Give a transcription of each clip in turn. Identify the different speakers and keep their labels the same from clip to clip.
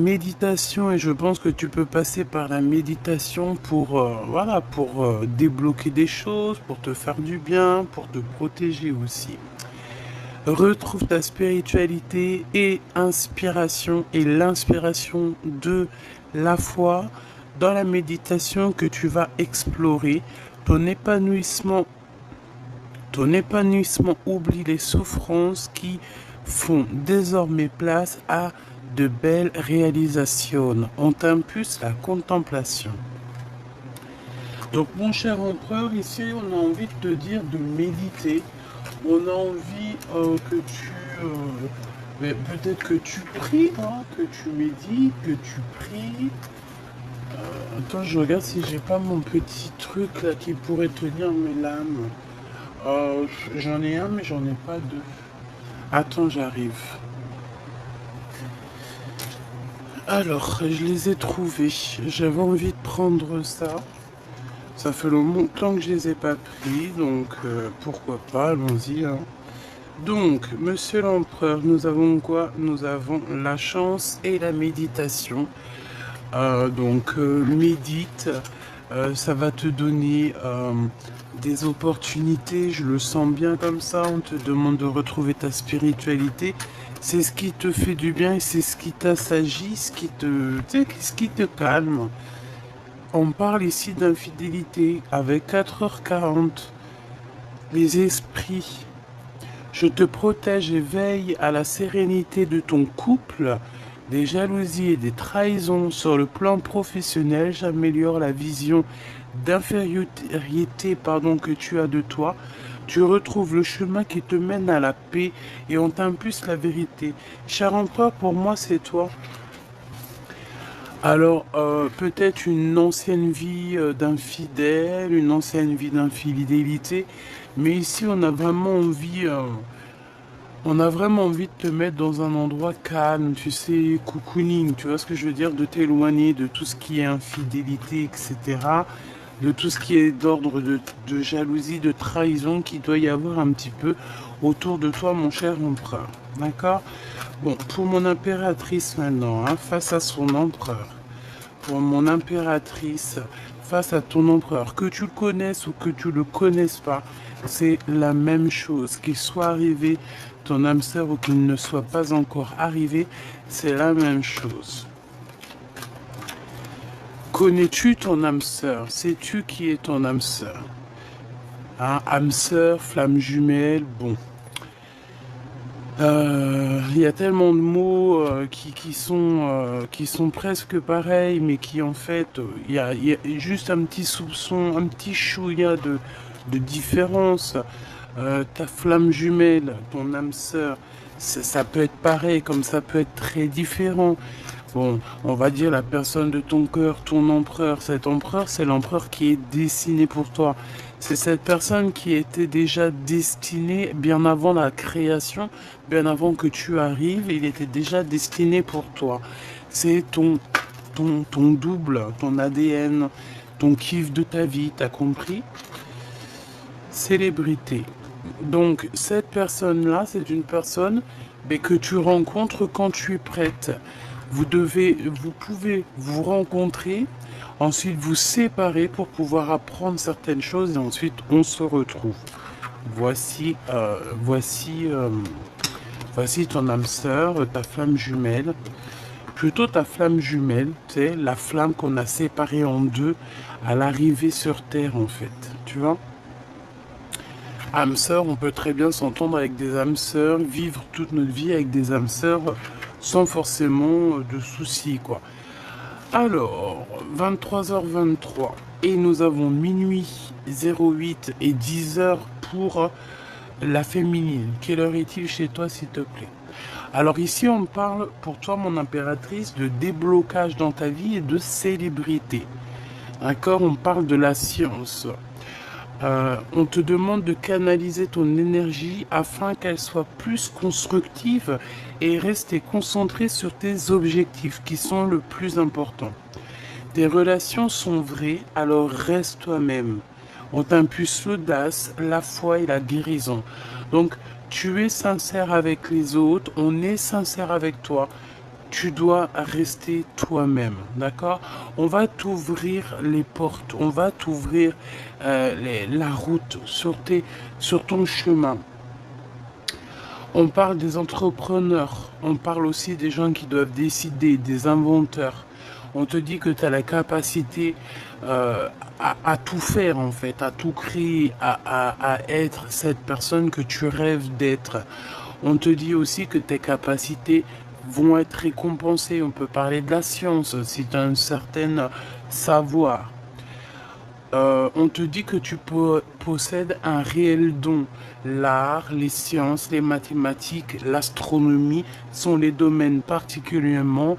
Speaker 1: méditation et je pense que tu peux passer par la méditation pour, voilà, pour débloquer des choses, pour te faire du bien, pour te protéger aussi. Retrouve ta spiritualité et inspiration et l'inspiration de la foi dans la méditation que tu vas explorer. Ton épanouissement, ton épanouissement oublie les souffrances qui font désormais place à de belles réalisations. On t'impulse la contemplation. Donc mon cher empereur, ici on a envie de te dire de méditer. On a envie que tu... peut-être que tu pries, hein, que tu médites, que tu pries. Attends, je regarde si j'ai pas mon petit truc là qui pourrait tenir mes lames. J'en ai un mais j'en ai pas deux. Attends, j'arrive. Alors, je les ai trouvés. J'avais envie de prendre ça. Ça fait longtemps que je les ai pas pris, donc pourquoi pas, allons-y. Hein. Donc, monsieur l'empereur, nous avons quoi? Nous avons la chance et la méditation. Médite, ça va te donner des opportunités, je le sens bien comme ça, on te demande de retrouver ta spiritualité. C'est ce qui te fait du bien et c'est ce qui t'assagit, ce qui te calme. On parle ici d'infidélité avec 4h40. Les esprits, je te protège et veille à la sérénité de ton couple. Des jalousies et des trahisons sur le plan professionnel, j'améliore la vision d'infériorité que tu as de toi. Tu retrouves le chemin qui te mène à la paix et on t'impulse la vérité. Cher empereur, pour moi, c'est toi. Alors, peut-être une ancienne vie d'infidèle, une ancienne vie d'infidélité, mais ici, on a vraiment envie de te mettre dans un endroit calme, tu sais, cocooning, tu vois ce que je veux dire, de t'éloigner de tout ce qui est infidélité, etc., de tout ce qui est d'ordre de jalousie, de trahison qu'il doit y avoir un petit peu autour de toi, mon cher empereur. D'accord? Bon, pour mon impératrice maintenant, hein, face à son empereur. Pour mon impératrice, face à ton empereur, que tu le connaisses ou que tu le connaisses pas, c'est la même chose. Qu'il soit arrivé ton âme sœur ou qu'il ne soit pas encore arrivé, c'est la même chose. Connais-tu ton âme sœur? Sais-tu qui est ton âme sœur? Hein, âme sœur, flamme jumelle, bon. Il y a tellement de mots qui sont presque pareils, mais qui en fait, il y a juste un petit soupçon, un petit chouïa de différence. Ta flamme jumelle, ton âme sœur, ça peut être pareil, comme ça peut être très différent. Bon, on va dire la personne de ton cœur, ton empereur. Cet empereur, c'est l'empereur qui est destiné pour toi. C'est cette personne qui était déjà destinée bien avant la création, bien avant que tu arrives, il était déjà destiné pour toi. C'est ton double, ton ADN, ton kiff de ta vie, t'as compris? Célébrité. Donc, cette personne-là, c'est une personne que tu rencontres quand tu es prête. Vous pouvez vous rencontrer, ensuite vous séparer pour pouvoir apprendre certaines choses et ensuite on se retrouve. Voici ton âme sœur, ta flamme jumelle. Plutôt ta flamme jumelle, c'est la flamme qu'on a séparée en deux à l'arrivée sur Terre en fait. Tu vois? Âme sœur, on peut très bien s'entendre avec des âmes sœurs, vivre toute notre vie avec des âmes sœurs sans forcément de soucis, quoi. Alors, 23h23, et nous avons minuit 08 et 10h pour la féminine. Quelle heure est-il chez toi, s'il te plaît? Alors ici, on parle pour toi, mon impératrice, de déblocage dans ta vie et de célébrité. D'accord? On parle de la science. On te demande de canaliser ton énergie afin qu'elle soit plus constructive et rester concentré sur tes objectifs qui sont le plus important. Tes relations sont vraies, alors reste toi-même. On t'impulse l'audace, la foi et la guérison. Donc, tu es sincère avec les autres, on est sincère avec toi. tu dois rester toi-même, d'accord? On va t'ouvrir les portes, on va t'ouvrir la route sur ton chemin. On parle des entrepreneurs, on parle aussi des gens qui doivent décider, des inventeurs. On te dit que tu as la capacité à tout faire en fait, à tout créer, à être cette personne que tu rêves d'être. On te dit aussi que tes capacités vont être récompensées. On peut parler de la science si tu as un certain savoir. On te dit que tu possèdes un réel don. L'art, les sciences, les mathématiques, l'astronomie sont les domaines particulièrement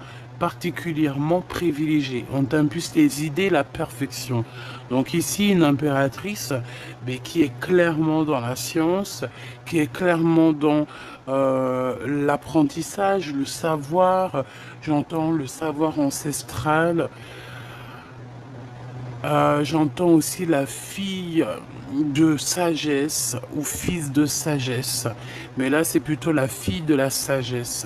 Speaker 1: privilégiés. On t'impulse les idées, la perfection. Donc ici, une impératrice mais qui est clairement dans la science, qui est clairement dans l'apprentissage, le savoir, j'entends le savoir ancestral. J'entends aussi la fille de sagesse ou fils de sagesse. Mais là, c'est plutôt la fille de la sagesse.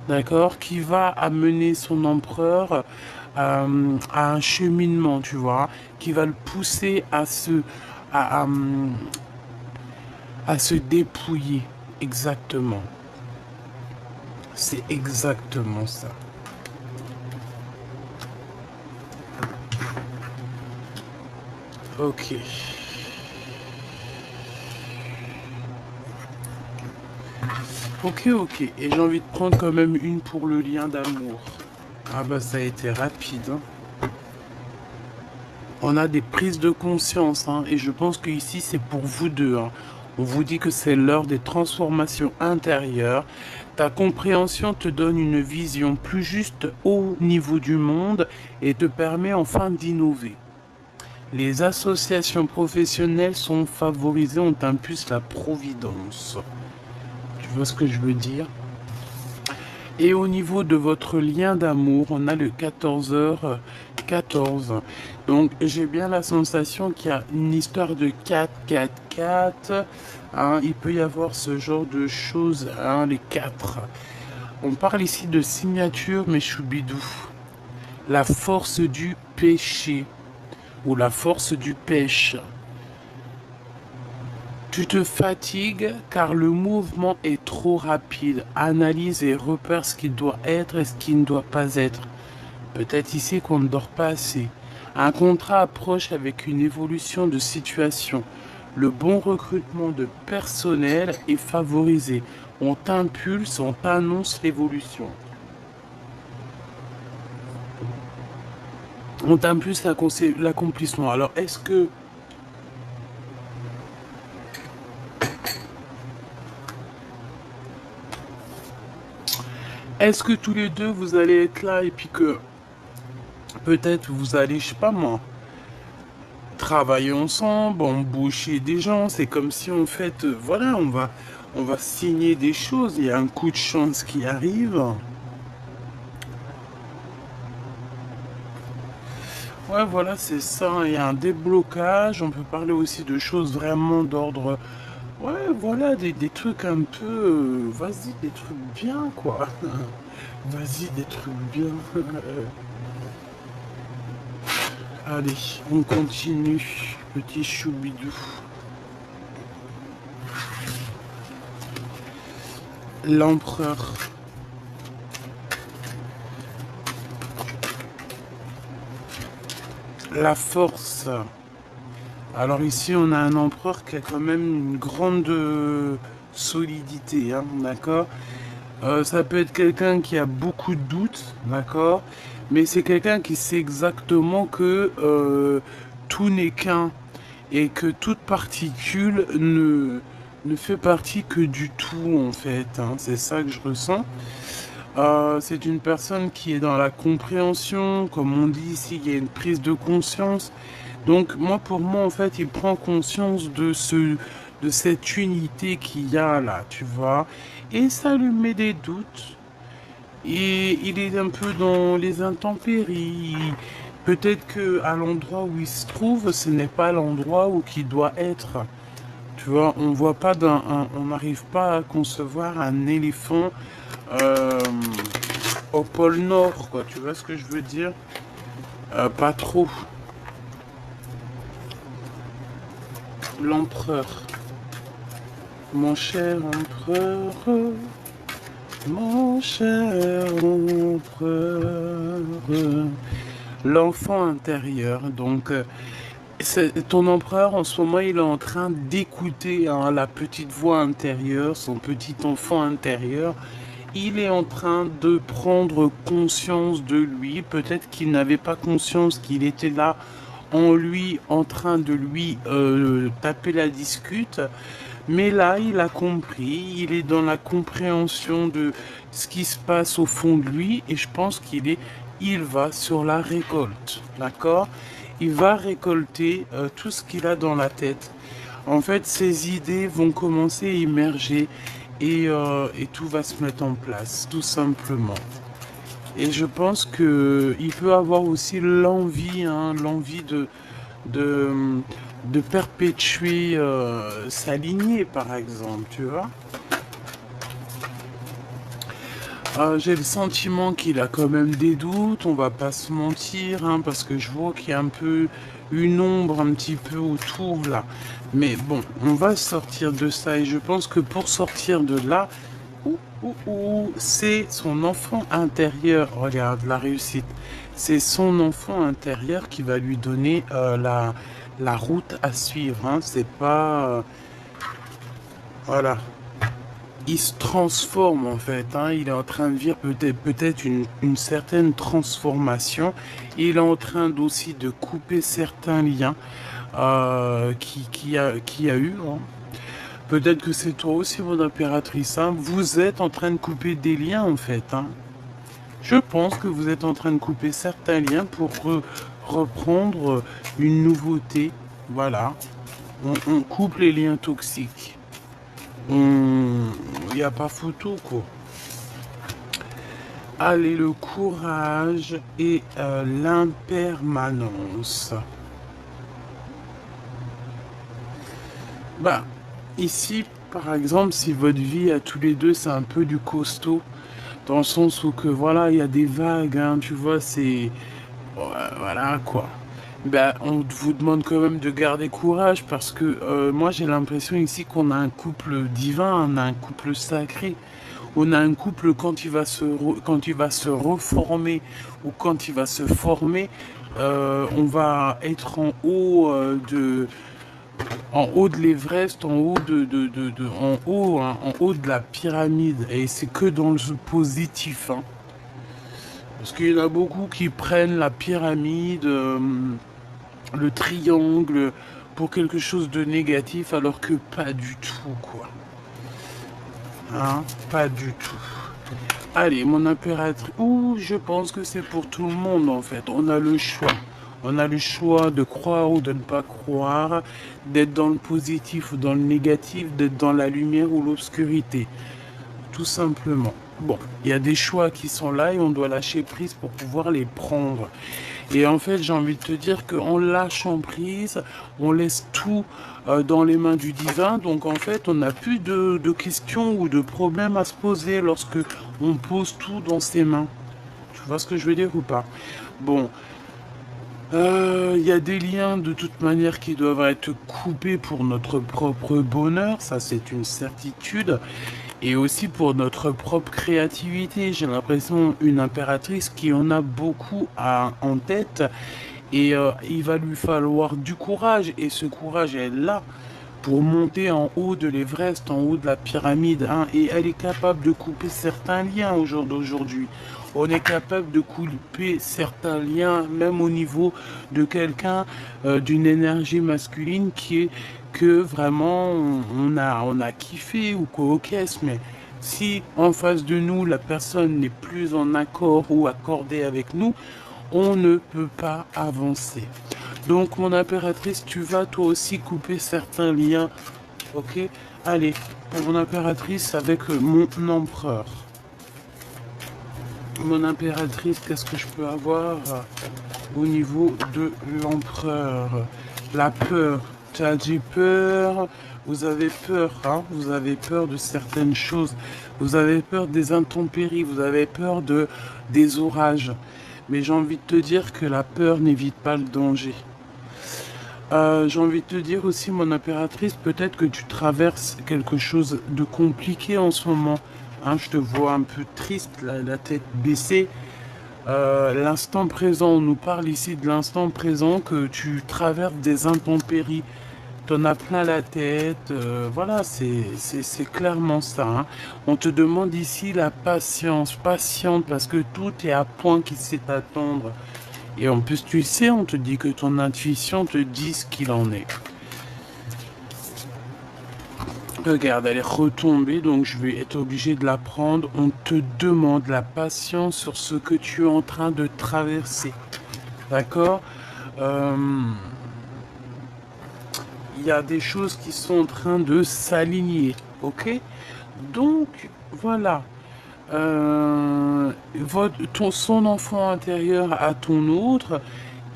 Speaker 1: D'accord? Qui va amener son empereur à un cheminement, tu vois. Qui va le pousser à, à se dépouiller. Exactement. C'est exactement ça. Ok. Ok. Et j'ai envie de prendre quand même une pour le lien d'amour. Ah bah ça a été rapide. Hein. On a des prises de conscience. Hein, et je pense que ici c'est pour vous deux. Hein. On vous dit que c'est l'heure des transformations intérieures. Ta compréhension te donne une vision plus juste au niveau du monde et te permet enfin d'innover. Les associations professionnelles sont favorisées, on t'impulse la providence. Tu vois ce que je veux dire? Et au niveau de votre lien d'amour, on a le 14h14. Donc j'ai bien la sensation qu'il y a une histoire de 4. Hein, il peut y avoir ce genre de choses, hein, les 4. On parle ici de signature, mais choubidou. La force du péché. Ou la force du pêche. Tu te fatigues car le mouvement est trop rapide. Analyse et repère ce qui doit être et ce qui ne doit pas être. Peut-être ici qu'on ne dort pas assez. Un contrat approche avec une évolution de situation. Le bon recrutement de personnel est favorisé. On t'impulse, on t'annonce l'évolution. On t'impulse l'accomplissement. Alors, est-ce que tous les deux vous allez être là et puis que peut-être vous allez, je sais pas moi, travailler ensemble, embaucher des gens. C'est comme si en fait, voilà, on va signer des choses. Il y a un coup de chance qui arrive. Ouais, voilà, c'est ça. Il y a un déblocage. On peut parler aussi de choses vraiment d'ordre. Ouais, voilà, des trucs un peu. Vas-y, des trucs bien, quoi. Vas-y, des trucs bien. Allez, on continue. Petit choubidou. L'empereur. La force. Alors ici, on a un empereur qui a quand même une grande solidité, hein, d'accord? Ça peut être quelqu'un qui a beaucoup de doutes, d'accord? Mais c'est quelqu'un qui sait exactement que tout n'est qu'un et que toute particule ne fait partie que du tout, en fait. Hein. C'est ça que je ressens. C'est une personne qui est dans la compréhension, comme on dit ici, il y a une prise de conscience. Donc moi, pour moi, en fait, il prend conscience de cette unité qu'il y a là, tu vois. Et ça lui met des doutes. Et il est un peu dans les intempéries. Peut-être que à l'endroit où il se trouve, ce n'est pas l'endroit où il doit être. Tu vois, on voit pas on n'arrive pas à concevoir un éléphant au pôle Nord, quoi. Tu vois ce que je veux dire? Pas trop. L'empereur. Mon cher empereur. Mon cher empereur. L'enfant intérieur. Donc, ton empereur, en ce moment, il est en train d'écouter hein, la petite voix intérieure, son petit enfant intérieur. Il est en train de prendre conscience de lui. Peut-être qu'il n'avait pas conscience qu'il était là en lui, en train de lui taper la discute. Mais là, il a compris. Il est dans la compréhension de ce qui se passe au fond de lui. Et je pense il va sur la récolte. D'accord? Il va récolter tout ce qu'il a dans la tête. En fait, ses idées vont commencer à émerger et tout va se mettre en place, tout simplement. Et je pense que il peut avoir aussi l'envie, hein, l'envie de, de perpétuer sa lignée, par exemple, tu vois. J'ai le sentiment qu'il a quand même des doutes, on va pas se mentir, hein, parce que je vois qu'il y a un peu une ombre un petit peu autour là. Mais bon, on va sortir de ça et je pense que pour sortir de là, c'est son enfant intérieur, regarde la réussite, c'est son enfant intérieur qui va lui donner la route à suivre, hein. C'est pas... voilà. Il se transforme en fait, hein. Il est en train de vivre peut-être une certaine transformation. Il est en train aussi de couper certains liens qui a eu. Hein. Peut-être que c'est toi aussi, mon impératrice. Hein. Vous êtes en train de couper des liens en fait. Hein. Je pense que vous êtes en train de couper certains liens pour reprendre une nouveauté. Voilà. On coupe les liens toxiques. Il n'y a pas photo, quoi. Allez, le courage et l'impermanence. Bah, ici, par exemple, si votre vie à tous les deux, c'est un peu du costaud, dans le sens où que, voilà, il y a des vagues, hein, tu vois, c'est... voilà, quoi. Ben, on vous demande quand même de garder courage parce que moi j'ai l'impression ici qu'on a un couple divin, on a un couple sacré, on a un couple quand quand il va se reformer ou quand il va se former, on va être en haut de l'Everest, en haut en haut, hein, en haut de la pyramide et c'est que dans le positif, hein. Parce qu'il y en a beaucoup qui prennent la pyramide. Le triangle pour quelque chose de négatif alors que pas du tout quoi. Hein, pas du tout. Allez, mon impératrice. Ouh, je pense que c'est pour tout le monde en fait. On a le choix. On a le choix de croire ou de ne pas croire, d'être dans le positif ou dans le négatif, d'être dans la lumière ou l'obscurité. Tout simplement. Bon, il y a des choix qui sont là et on doit lâcher prise pour pouvoir les prendre. Et en fait, j'ai envie de te dire qu'en lâchant prise, on laisse tout dans les mains du divin. Donc en fait, on n'a plus de questions ou de problèmes à se poser lorsque on pose tout dans ses mains. Tu vois ce que je veux dire ou pas? Bon, il y a des liens de toute manière qui doivent être coupés pour notre propre bonheur, ça c'est une certitude. Et aussi pour notre propre créativité. J'ai l'impression une impératrice qui en a beaucoup en tête. Et il va lui falloir du courage. Et ce courage est là pour monter en haut de l'Everest, en haut de la pyramide. Hein. Et elle est capable de couper certains liens au jour d'aujourd'hui. On est capable de couper certains liens, même au niveau de quelqu'un, d'une énergie masculine qui est que vraiment on a kiffé ou quoi, ok, mais si en face de nous la personne n'est plus en accord ou accordée avec nous, on ne peut pas avancer. Donc mon impératrice, tu vas toi aussi couper certains liens, ok? Allez, mon impératrice avec mon empereur. Mon impératrice, qu'est-ce que je peux avoir au niveau de l'empereur? La peur. J'ai peur, vous avez peur, hein, vous avez peur de certaines choses, vous avez peur des intempéries, vous avez peur des orages. Mais j'ai envie de te dire que la peur n'évite pas le danger. J'ai envie de te dire aussi, mon impératrice, peut-être que tu traverses quelque chose de compliqué en ce moment. Hein, je te vois un peu triste, la tête baissée. L'instant présent, on nous parle ici de l'instant présent, que tu traverses des intempéries. T'en as plein la tête, voilà, c'est clairement ça. Hein. On te demande ici la patience, patiente, parce que tout est à point qui sait attendre. Et en plus, tu le sais, on te dit que ton intuition te dit ce qu'il en est. Regarde, elle est retombée, donc je vais être obligé de la prendre. On te demande la patience sur ce que tu es en train de traverser. D'accord il y a des choses qui sont en train de s'aligner, ok? Donc, voilà. Son enfant intérieur à ton autre,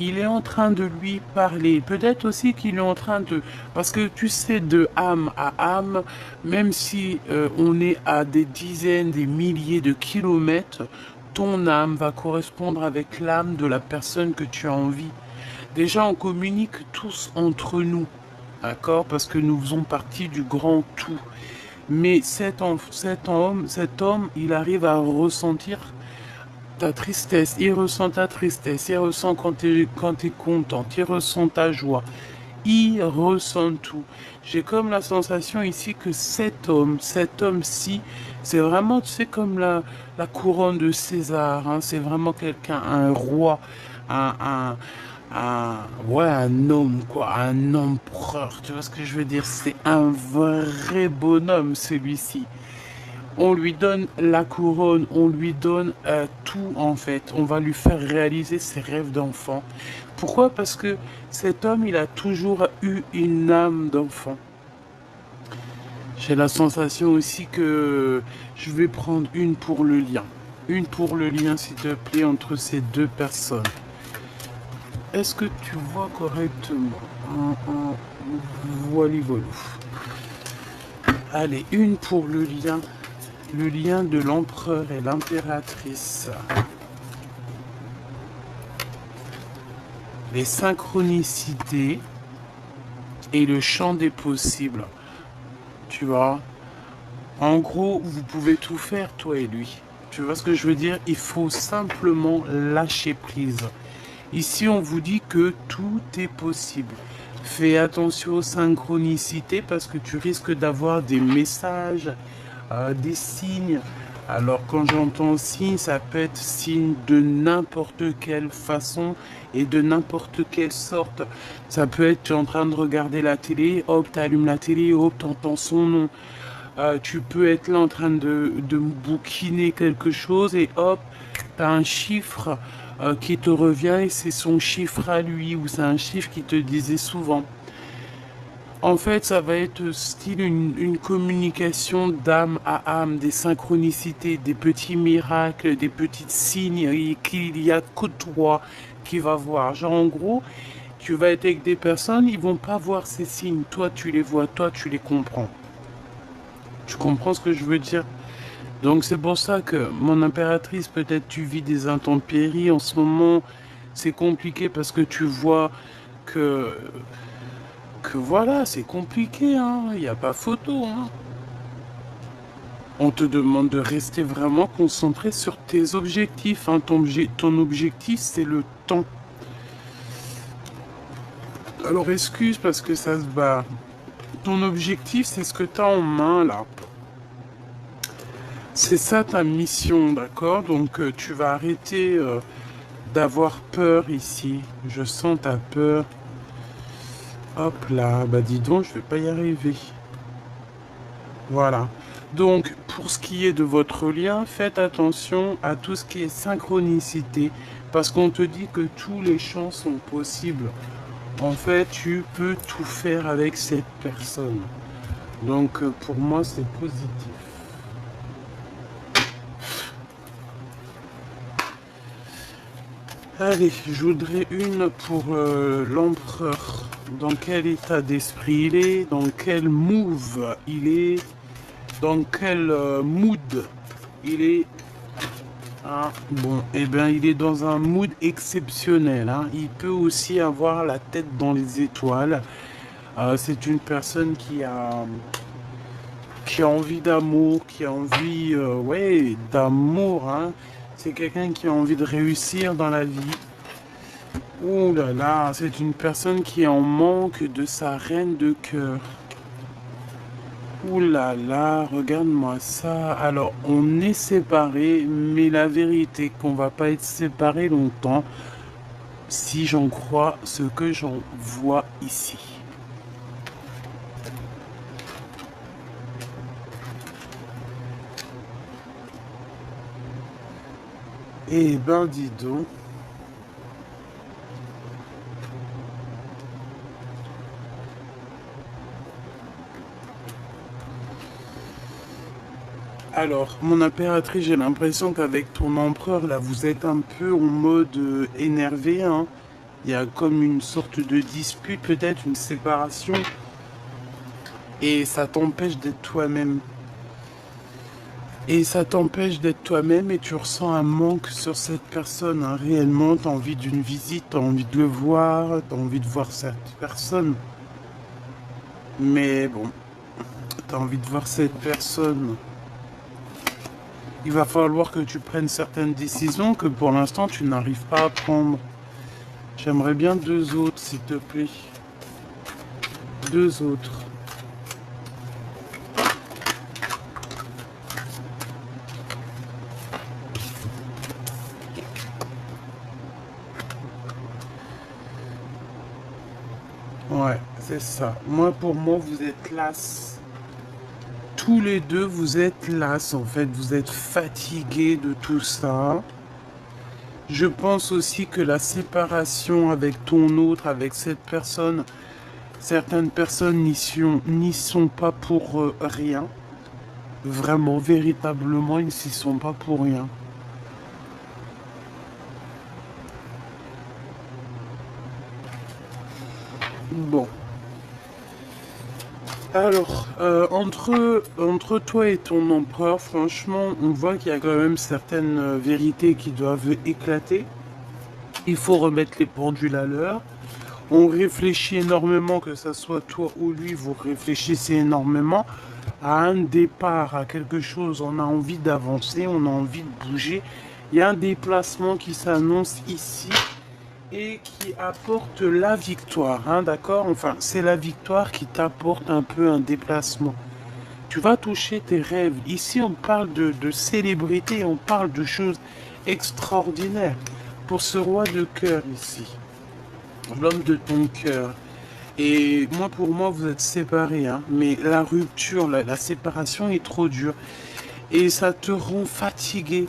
Speaker 1: il est en train de lui parler. Peut-être aussi qu'il est en train de... Parce que tu sais, de âme à âme, même si on est à des dizaines, des milliers de kilomètres, ton âme va correspondre avec l'âme de la personne que tu as envie. Déjà, on communique tous entre nous. D'accord? Parce que nous faisons partie du grand tout. Mais cet homme, il arrive à ressentir ta tristesse. Il ressent ta tristesse. Il ressent quand tu es contente. Il ressent ta joie. Il ressent tout. J'ai comme la sensation ici que cet homme-ci, c'est vraiment, tu sais, comme la couronne de César. Hein, c'est vraiment quelqu'un, un roi, un, ouais, un homme, quoi, un empereur, tu vois ce que je veux dire? C'est un vrai bonhomme, celui-ci. On lui donne la couronne, on lui donne tout, en fait. On va lui faire réaliser ses rêves d'enfant. Pourquoi? Parce que cet homme, il a toujours eu une âme d'enfant. J'ai la sensation aussi que je vais prendre une pour le lien. Une pour le lien, s'il te plaît, entre ces deux personnes. Est-ce que tu vois correctement? Voilà, voilà. Allez, une pour le lien de l'empereur et l'impératrice. Les synchronicités et le champ des possibles. Tu vois? En gros, vous pouvez tout faire, toi et lui. Tu vois ce que je veux dire? Il faut simplement lâcher prise. Ici, on vous dit que tout est possible. Fais attention aux synchronicités parce que tu risques d'avoir des messages, des signes. Alors, quand j'entends signe, ça peut être signe de n'importe quelle façon et de n'importe quelle sorte. Ça peut être, tu es en train de regarder la télé, hop, tu allumes la télé, hop, tu entends son nom. Tu peux être là en train de bouquiner quelque chose et hop, tu as un chiffre qui te revient et c'est son chiffre à lui ou c'est un chiffre qui te disait souvent. En fait, ça va être style une communication d'âme à âme, des synchronicités, des petits miracles, des petits signes qu'il y a que toi qui va voir. Genre en gros, tu vas être avec des personnes, ils vont pas voir ces signes. Toi, tu les vois, toi, tu les comprends. Tu comprends ce que je veux dire? Donc c'est pour ça que mon impératrice, peut-être tu vis des intempéries en ce moment. C'est compliqué parce que tu vois que voilà, c'est compliqué, hein. Il n'y a pas photo, hein. On te demande de rester vraiment concentré sur tes objectifs, hein. Ton objectif, c'est le temps. Alors excuse parce que ça se bat. Ton objectif, c'est ce que tu as en main, là. C'est ça ta mission, d'accord? Donc tu vas arrêter d'avoir peur ici. Je sens ta peur. Hop là, bah dis donc, je vais pas y arriver. Voilà. Donc, pour ce qui est de votre lien, faites attention à tout ce qui est synchronicité, parce qu'on te dit que tous les champs sont possibles. En fait, tu peux tout faire avec cette personne. Donc, pour moi, c'est positif. Allez, je voudrais une pour l'empereur. Dans quel état d'esprit il est, dans quel move il est, dans quel mood il est. Ah, bon, eh bien, il est dans un mood exceptionnel, hein. Il peut aussi avoir la tête dans les étoiles. C'est une personne qui a envie d'amour, qui a envie, ouais, d'amour, hein. C'est quelqu'un qui a envie de réussir dans la vie. Ouh là là, c'est une personne qui est en manque de sa reine de cœur. Ouh là là, regarde-moi ça. Alors, on est séparés, mais la vérité est qu'on va pas être séparés longtemps, si j'en crois ce que j'en vois ici. Eh ben, dis donc. Alors, mon impératrice, j'ai l'impression qu'avec ton empereur, là, vous êtes un peu en mode énervé, hein. Il y a comme une sorte de dispute, peut-être une séparation, et ça t'empêche d'être toi-même. Et ça t'empêche d'être toi-même et tu ressens un manque sur cette personne, hein. Réellement, tu as envie d'une visite, tu as envie de le voir, tu as envie de voir cette personne. Mais bon, tu as envie de voir cette personne. Il va falloir que tu prennes certaines décisions que pour l'instant tu n'arrives pas à prendre. J'aimerais bien deux autres, s'il te plaît. Deux autres. Ouais, c'est ça. Moi, pour moi, vous êtes las. Tous les deux, vous êtes las, en fait. Vous êtes fatigués de tout ça. Je pense aussi que la séparation avec ton autre, avec cette personne, certaines personnes n'y sont pas pour rien. Vraiment, véritablement, ils n'y sont pas pour rien. Bon. Alors, entre toi et ton empereur, franchement, on voit qu'il y a quand même certaines vérités qui doivent éclater. Il faut remettre les pendules à l'heure. On réfléchit énormément, que ce soit toi ou lui, vous réfléchissez énormément à un départ, à quelque chose. On a envie d'avancer, on a envie de bouger. Il y a un déplacement qui s'annonce ici et qui apporte la victoire, hein, d'accord? Enfin, c'est la victoire qui t'apporte un peu un déplacement. Tu vas toucher tes rêves. Ici, on parle de célébrité, on parle de choses extraordinaires. Pour ce roi de cœur ici, l'homme de ton cœur. Et moi, pour moi, vous êtes séparés, hein, mais la rupture, la séparation est trop dure. Et ça te rend fatigué.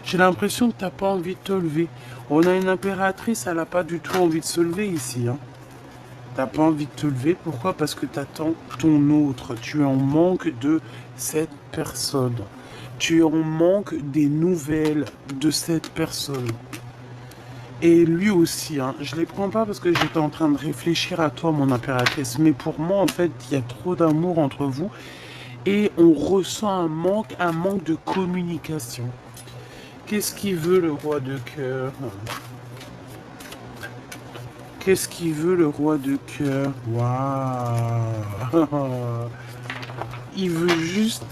Speaker 1: J'ai l'impression que tu n'as pas envie de te lever. On a une impératrice, elle n'a pas du tout envie de se lever ici, hein. T'as pas envie de te lever, pourquoi? Parce que tu attends ton autre. Tu es en manque de cette personne. Tu es en manque des nouvelles de cette personne. Et lui aussi, hein. Je les prends pas parce que j'étais en train de réfléchir à toi, mon impératrice. Mais pour moi, en fait, il y a trop d'amour entre vous. Et on ressent un manque de communication. Qu'est-ce qu'il veut le roi de cœur? Qu'est-ce qu'il veut le roi de cœur? Waouh! Il veut juste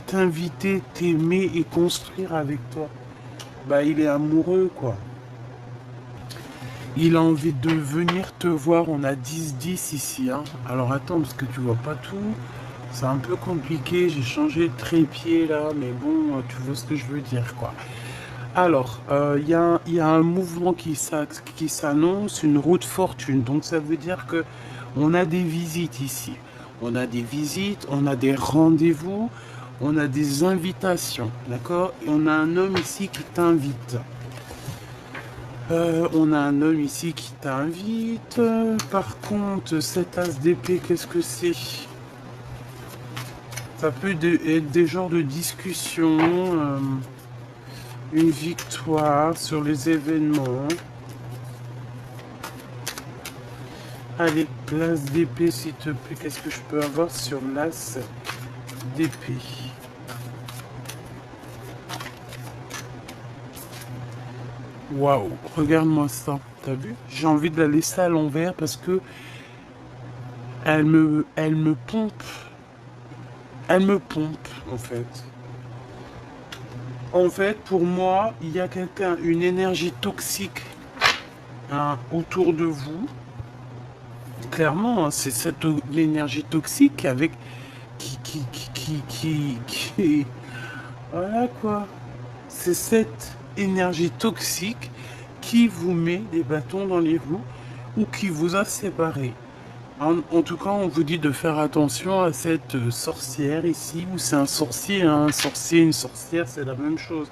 Speaker 1: t'inviter, t'aimer et construire avec toi. Bah, il est amoureux, quoi. Il a envie de venir te voir. On a 10-10 ici, hein. Alors attends, parce que tu vois pas tout. C'est un peu compliqué. J'ai changé de trépied là, mais bon, tu vois ce que je veux dire, quoi. Alors, il y a un mouvement qui s'annonce, une route fortune. Donc ça veut dire que on a des visites ici. On a des visites, on a des rendez-vous, on a des invitations, d'accord? Et on a un homme ici qui t'invite. On a un homme ici qui t'invite. Par contre, cet as d'épée, qu'est-ce que c'est? Ça peut être des genres de discussions. une victoire sur les événements. Allez, l'as d'épée, s'il te plaît. Qu'est-ce que je peux avoir sur l'as d'épée? Waouh, regarde-moi ça. T'as vu? J'ai envie de la laisser à l'envers parce que elle me pompe. Elle me pompe, en fait. En fait, pour moi, il y a quelqu'un, une énergie toxique, hein, autour de vous. Clairement, hein, c'est cette l'énergie toxique avec qui voilà quoi. C'est cette énergie toxique qui vous met des bâtons dans les roues ou qui vous a séparés. En tout cas, on vous dit de faire attention à cette sorcière ici, ou c'est un sorcier, hein, un sorcier, une sorcière, c'est la même chose.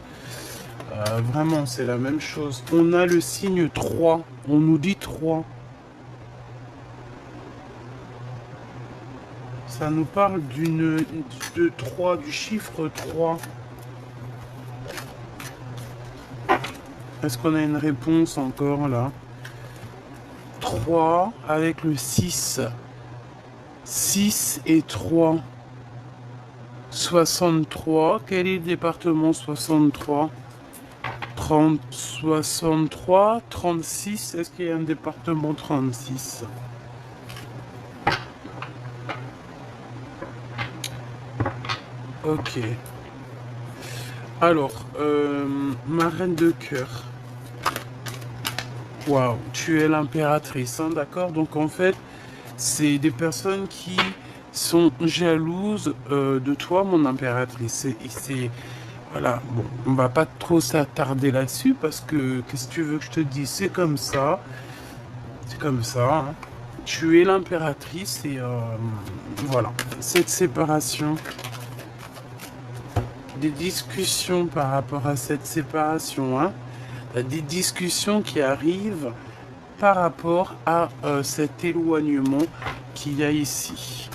Speaker 1: Vraiment, c'est la même chose. On a le signe 3, on nous dit 3. Ça nous parle de 3, du chiffre 3. Est-ce qu'on a une réponse encore là? 3 avec le 6. 6 et 3. 63. Quel est le département 63? 30, 63, 36. Est-ce qu'il y a un département 36? Ok. Alors, ma reine de cœur. Waouh, tu es l'impératrice, hein, d'accord? Donc en fait, c'est des personnes qui sont jalouses de toi, mon impératrice. Voilà, bon, on va pas trop s'attarder là-dessus parce que, qu'est-ce que tu veux que je te dise? C'est comme ça. C'est comme ça, hein. Tu es l'impératrice et voilà. Cette séparation, des discussions par rapport à cette séparation, hein. Des discussions qui arrivent par rapport à cet éloignement qu'il y a ici.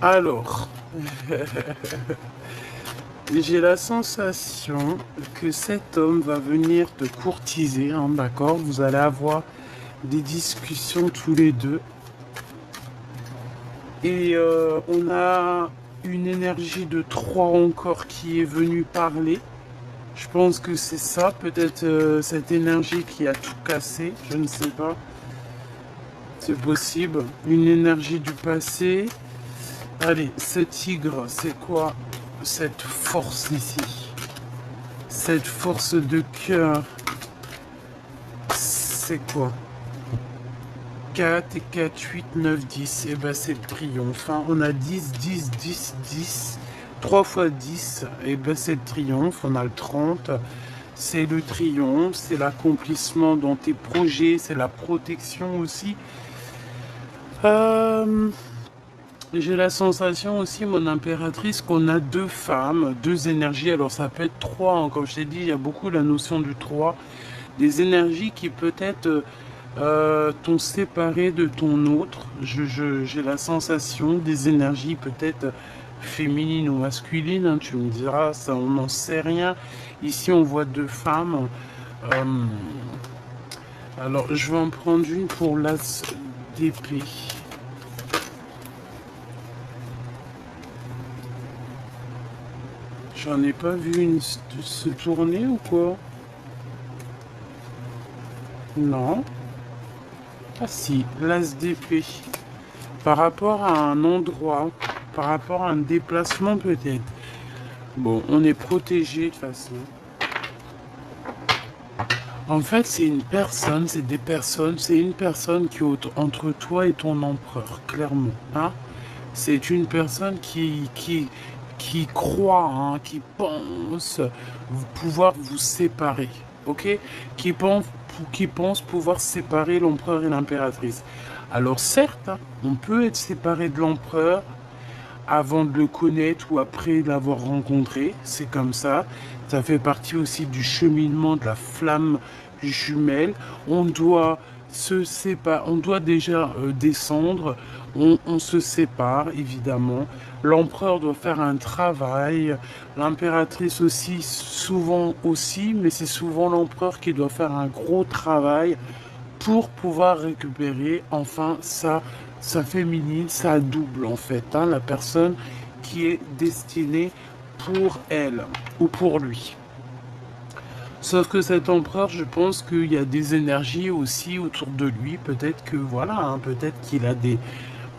Speaker 1: Alors, j'ai la sensation que cet homme va venir te courtiser, hein, d'accord? Vous allez avoir des discussions tous les deux. Et on a une énergie de 3 encore qui est venue parler. Je pense que c'est ça, peut-être cette énergie qui a tout cassé, je ne sais pas. C'est possible. Une énergie du passé. Allez, ce tigre, c'est quoi cette force ici? Cette force de cœur, c'est quoi? 4 et 4, 8, 9, 10. Et ben c'est le triomphe. Hein. On a 10, 10, 10, 10. 3 fois 10. Et ben c'est le triomphe. On a le 30. C'est le triomphe. C'est l'accomplissement dans tes projets. C'est la protection aussi. J'ai la sensation aussi, mon impératrice, qu'on a 2 femmes, 2 énergies. Alors ça peut être 3, hein. Comme je t'ai dit, il y a beaucoup la notion du 3. Des énergies qui peut-être t'ont séparé de ton autre. J'ai la sensation des énergies peut-être féminines ou masculines. Hein. Tu me diras, ça, on n'en sait rien. Ici, on voit 2 femmes. Alors, je vais en prendre une pour l'as d'épée. J'en ai pas vu une se tourner ou quoi? Non. Ah si, l'as d'épée. Par rapport à un endroit, par rapport à un déplacement peut-être. Bon, on est protégé de toute façon. En fait, c'est une personne, c'est des personnes, c'est une personne qui est entre toi et ton empereur, clairement. Hein? C'est une personne qui croit, hein, qui pense pouvoir vous séparer, ok? Qui pense pouvoir séparer l'empereur et l'impératrice. Alors certes, hein, on peut être séparé de l'empereur avant de le connaître ou après l'avoir rencontré, c'est comme ça. Ça fait partie aussi du cheminement de la flamme jumelle. On doit se séparer, on doit déjà descendre, on se sépare évidemment. L'empereur doit faire un travail, l'impératrice aussi, souvent aussi, mais c'est souvent l'empereur qui doit faire un gros travail pour pouvoir récupérer enfin sa féminine, sa double en fait, hein, la personne qui est destinée pour elle ou pour lui. Sauf que cet empereur, je pense qu'il y a des énergies aussi autour de lui. Peut-être que voilà, hein, peut-être qu'il a des...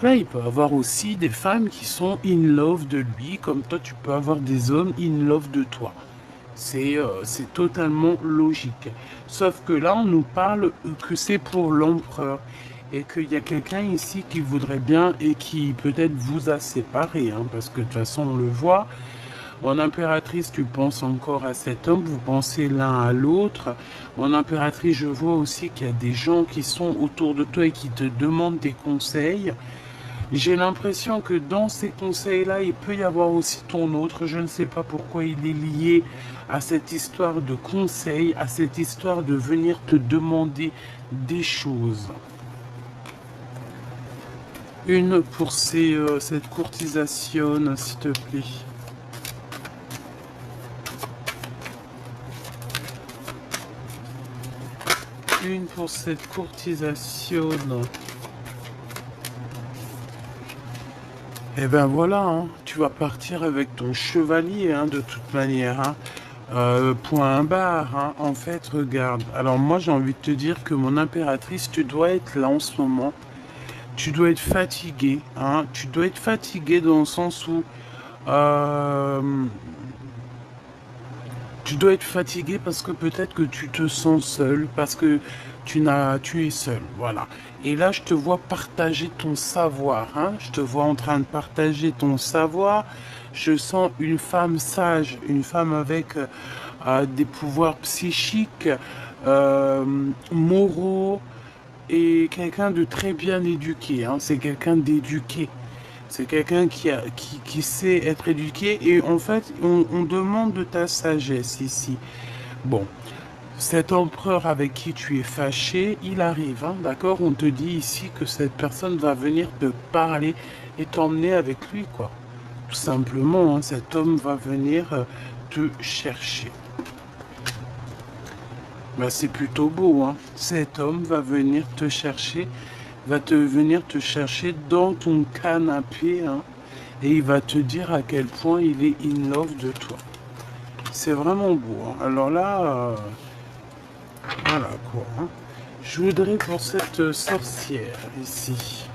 Speaker 1: Voilà, il peut avoir aussi des femmes qui sont in love de lui, comme toi tu peux avoir des hommes in love de toi. C'est totalement logique. Sauf que là, on nous parle que c'est pour l'empereur. Et qu'il y a quelqu'un ici qui voudrait bien et qui peut-être vous a séparé. Hein, parce que de toute façon, on le voit. En impératrice, tu penses encore à cet homme, vous pensez l'un à l'autre. En impératrice, je vois aussi qu'il y a des gens qui sont autour de toi et qui te demandent des conseils. J'ai l'impression que dans ces conseils-là, il peut y avoir aussi ton autre. Je ne sais pas pourquoi il est lié à cette histoire de conseils, à cette histoire de venir te demander des choses. Une pour cette courtisation, s'il te plaît. Une pour cette courtisation. Et ben voilà, hein, tu vas partir avec ton chevalier, hein, de toute manière. Hein. Point barre, hein. En fait, regarde. Alors moi, j'ai envie de te dire que mon impératrice, tu dois être là en ce moment. Tu dois être fatigué. Hein. Tu dois être fatigué dans le sens où... tu dois être fatigué parce que peut-être que tu te sens seul, parce que tu es seul, voilà. Et là, je te vois partager ton savoir, hein. Je te vois en train de partager ton savoir. Je sens une femme sage, une femme avec des pouvoirs psychiques, moraux, et quelqu'un de très bien éduqué, hein. C'est quelqu'un d'éduqué. C'est quelqu'un qui sait être éduqué et en fait, on demande de ta sagesse ici. Bon, cet empereur avec qui tu es fâché, il arrive, hein, d'accord? On te dit ici que cette personne va venir te parler et t'emmener avec lui, quoi. Tout simplement, hein, cet homme va venir te chercher. Ben, c'est plutôt beau, hein. Cet homme va venir te chercher, venir te chercher dans ton canapé, hein, et il va te dire à quel point il est in love de toi. C'est vraiment beau, hein. Alors là, voilà quoi. Hein. Je voudrais pour cette sorcière ici.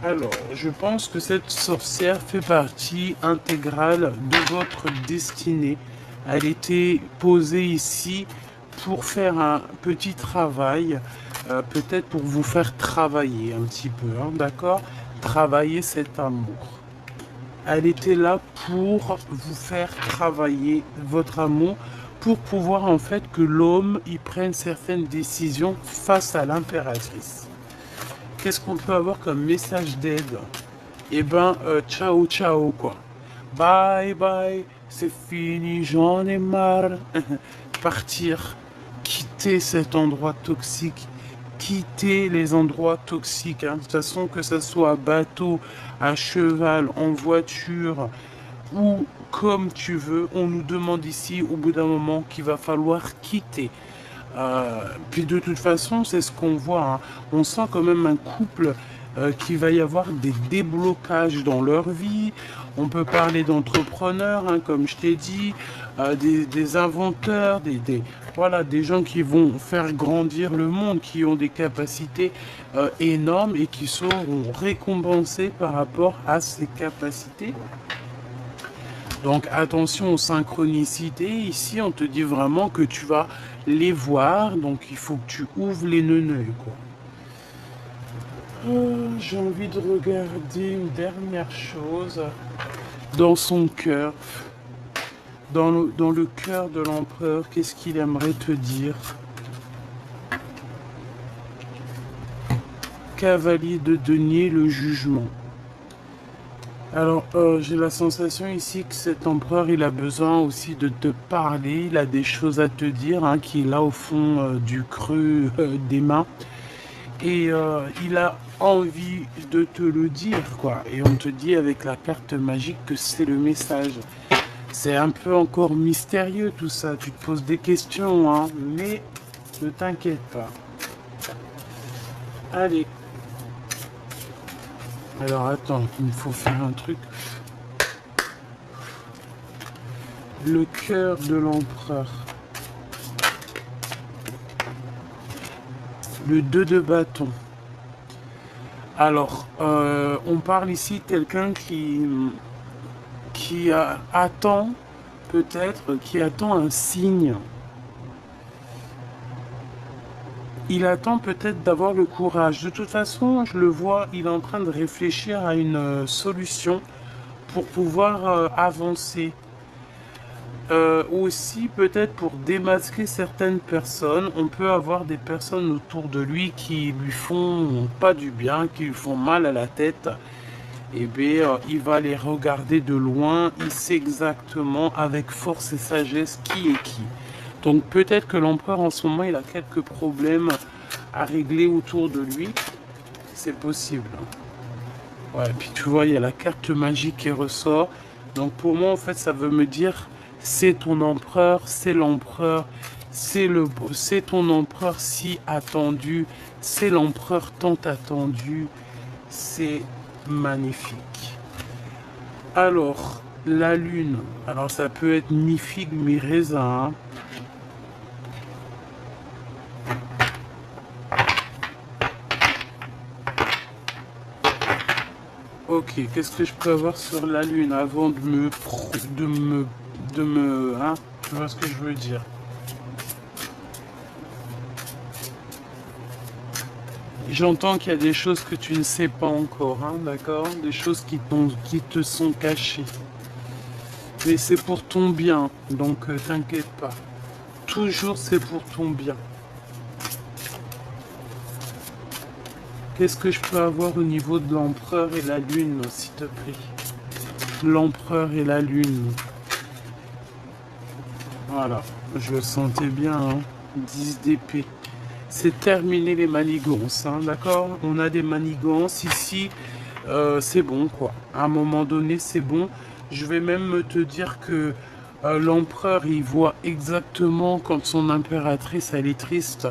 Speaker 1: Alors, je pense que cette sorcière fait partie intégrale de votre destinée. Elle était posée ici pour faire un petit travail, peut-être pour vous faire travailler un petit peu, hein, d'accord? Travailler cet amour. Elle était là pour vous faire travailler votre amour, pour pouvoir en fait que l'homme y prenne certaines décisions face à l'impératrice. Qu'est-ce qu'on peut avoir comme message d'aide? Eh ben, ciao, ciao, quoi. Bye, bye, c'est fini, j'en ai marre. Partir, quitter cet endroit toxique, quitter les endroits toxiques. Hein. De toute façon, que ce soit à bateau, à cheval, en voiture, ou comme tu veux, on nous demande ici, au bout d'un moment, qu'il va falloir quitter. Puis de toute façon, c'est ce qu'on voit. Hein. On sent quand même un couple qu'il va y avoir des déblocages dans leur vie. On peut parler d'entrepreneurs, hein, comme je t'ai dit, des inventeurs, voilà, des gens qui vont faire grandir le monde, qui ont des capacités énormes et qui seront récompensés par rapport à ces capacités. Donc attention aux synchronicités. Ici, on te dit vraiment que tu vas les voir. Donc il faut que tu ouvres les neuneuils, quoi. J'ai envie de regarder une dernière chose. Dans son cœur, dans le cœur de l'empereur, qu'est-ce qu'il aimerait te dire? Cavalier de denier, le jugement. Alors, j'ai la sensation ici que cet empereur, il a besoin aussi de te parler, il a des choses à te dire, hein, qui est là au fond du creux des mains. Et il a envie de te le dire, quoi. Et on te dit avec la carte magique que c'est le message. C'est un peu encore mystérieux tout ça, tu te poses des questions, hein, mais ne t'inquiète pas. Allez. Alors attends, il me faut faire un truc. Le cœur de l'empereur. Le 2 de bâton. Alors, on parle ici de quelqu'un qui attend, peut-être, qui attend un signe. Il attend peut-être d'avoir le courage. De toute façon, je le vois, il est en train de réfléchir à une solution pour pouvoir avancer. Aussi, peut-être pour démasquer certaines personnes, on peut avoir des personnes autour de lui qui lui font pas du bien, qui lui font mal à la tête. Et bien, il va les regarder de loin, il sait exactement avec force et sagesse qui est qui. Donc peut-être que l'empereur en ce moment, il a quelques problèmes à régler autour de lui. C'est possible. Ouais, puis tu vois, il y a la carte magique qui ressort. Donc pour moi, en fait, ça veut me dire, c'est ton empereur, c'est l'empereur, c'est ton empereur si attendu, c'est l'empereur tant attendu. C'est magnifique. Alors, la lune. Alors ça peut être mi-figue, mi-raisin, hein. Ok, qu'est-ce que je peux avoir sur la lune avant hein, tu vois ce que je veux dire. J'entends qu'il y a des choses que tu ne sais pas encore, hein, d'accord? Des choses qui te sont cachées. Mais c'est pour ton bien, donc t'inquiète pas. Toujours c'est pour ton bien. Qu'est-ce que je peux avoir au niveau de l'empereur et la lune, s'il te plaît? L'empereur et la lune. Voilà, je le sentais bien, hein. 10 d'épée. C'est terminé les manigances, hein, d'accord? On a des manigances ici, c'est bon, quoi. À un moment donné, c'est bon. Je vais même te dire que l'empereur, il voit exactement quand son impératrice, elle est triste.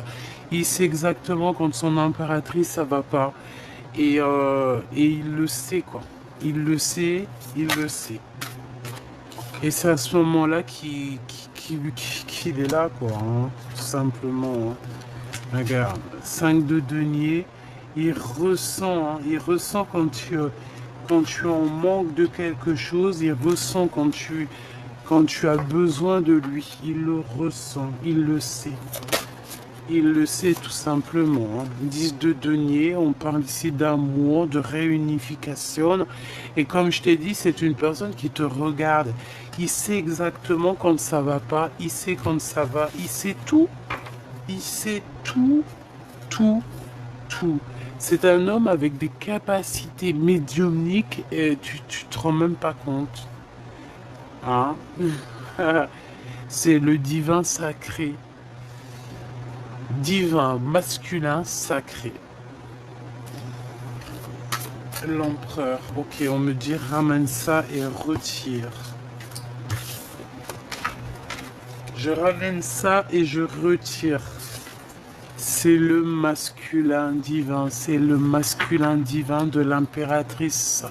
Speaker 1: Il sait exactement quand son impératrice, ça va pas. Et il le sait, quoi. Il le sait, il le sait. Et c'est à ce moment-là qu'il est là, quoi, hein, tout simplement, hein. Regarde, 5 de denier, il ressent quand tu es en manque de quelque chose, il ressent quand tu as besoin de lui, il le ressent, il le sait. Il le sait tout simplement, hein. 10 de denier, on parle ici d'amour, de réunification. Et comme je t'ai dit, c'est une personne qui te regarde. Il sait exactement quand ça va pas, il sait quand ça va, il sait tout. Il sait tout, tout, tout. C'est un homme avec des capacités médiumniques et tu te rends même pas compte. Hein? C'est le divin sacré. Divin masculin sacré. L'empereur. Ok, on me dit ramène ça et retire. Je ramène ça et je retire. C'est le masculin divin, c'est le masculin divin de l'impératrice.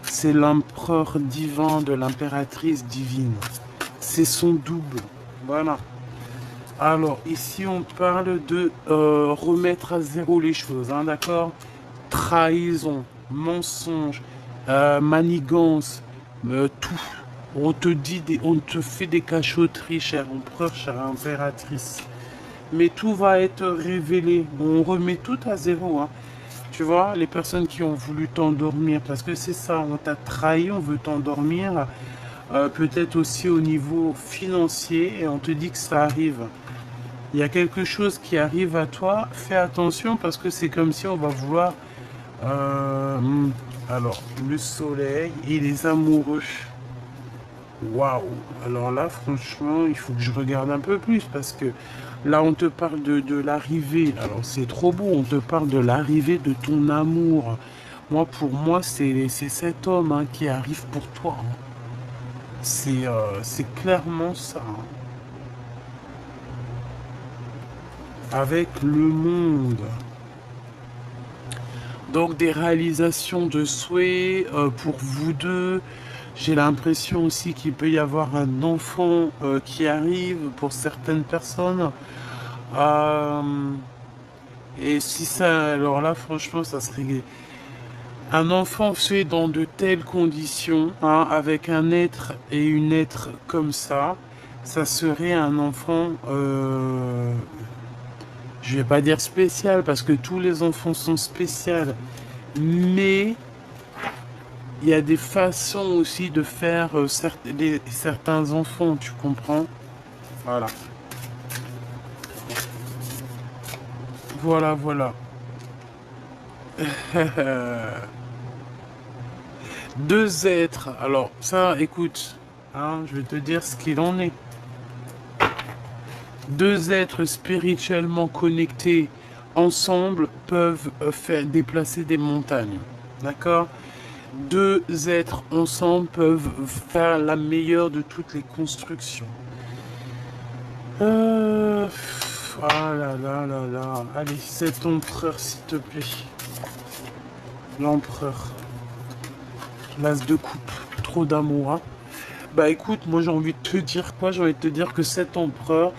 Speaker 1: C'est l'empereur divin de l'impératrice divine. C'est son double. Voilà. Alors, ici, on parle de remettre à zéro les choses, hein, d'accord? Trahison, mensonge, manigance, tout. On te dit, on te fait des cachotteries, cher empereur, chère impératrice. Mais tout va être révélé. On remet tout à zéro, hein. Tu vois, les personnes qui ont voulu t'endormir, parce que c'est ça, on t'a trahi, on veut t'endormir. Peut-être aussi au niveau financier, et on te dit que ça arrive. Il y a quelque chose qui arrive à toi, fais attention parce que c'est comme si on va vouloir Alors, le soleil et les amoureux. Waouh! Alors là, franchement, il faut que je regarde un peu plus parce que là, on te parle de l'arrivée. Alors, c'est trop beau, on te parle de l'arrivée de ton amour. Moi, pour moi, c'est cet homme hein, qui arrive pour toi. Hein. C'est clairement ça. Hein. Avec le monde. Donc, des réalisations de souhaits pour vous deux. J'ai l'impression aussi qu'il peut y avoir un enfant qui arrive pour certaines personnes. Euh, et si ça, alors là, franchement, ça serait un enfant fait dans de telles conditions, hein, avec un être et une être comme ça serait un enfant, je vais pas dire spécial parce que tous les enfants sont spéciaux, mais il y a des façons aussi de faire certains enfants, tu comprends? Voilà. Voilà, voilà. Deux êtres. Alors, ça, écoute, hein, je vais te dire ce qu'il en est. Deux êtres spirituellement connectés ensemble peuvent faire déplacer des montagnes. D'accord? Deux êtres ensemble peuvent faire la meilleure de toutes les constructions. Ah là là là là. Allez, cet empereur, s'il te plaît. L'empereur. L'as de coupe. Trop d'amour, hein. Bah écoute, moi j'ai envie de te dire quoi? J'ai envie de te dire que cet empereur,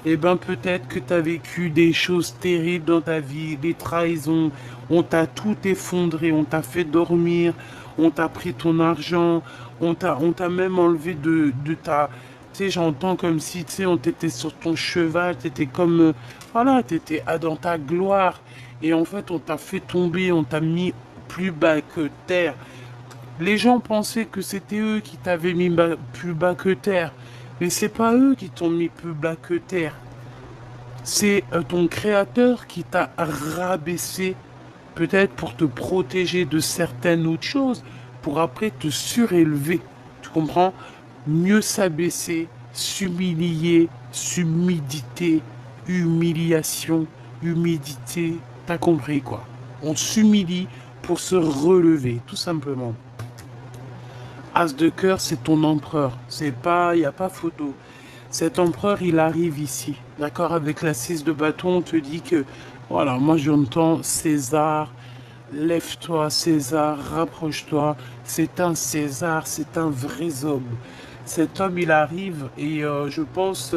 Speaker 1: eh ben peut-être que tu as vécu des choses terribles dans ta vie, des trahisons, on t'a tout effondré, on t'a fait dormir, on t'a pris ton argent, on t'a même enlevé de ta... Tu sais, j'entends comme si, tu sais, on t'était sur ton cheval, t'étais comme... voilà, t'étais dans ta gloire. Et en fait, on t'a fait tomber, on t'a mis plus bas que terre. Les gens pensaient que c'était eux qui t'avaient mis plus bas que terre. Mais c'est pas eux qui t'ont mis plus bas que terre. C'est ton créateur qui t'a rabaissé, peut-être pour te protéger de certaines autres choses, pour après te surélever. Tu comprends? Mieux s'abaisser, s'humilier, s'humidité, humiliation, humidité. T'as compris quoi? On s'humilie pour se relever, tout simplement. As de cœur, c'est ton empereur. C'est pas, il n'y a pas photo. Cet empereur, il arrive ici. D'accord? Avec la 6 de bâton, on te dit que, voilà, moi j'entends César, lève-toi, César, rapproche-toi. C'est un César, c'est un vrai homme. Cet homme, il arrive et je pense,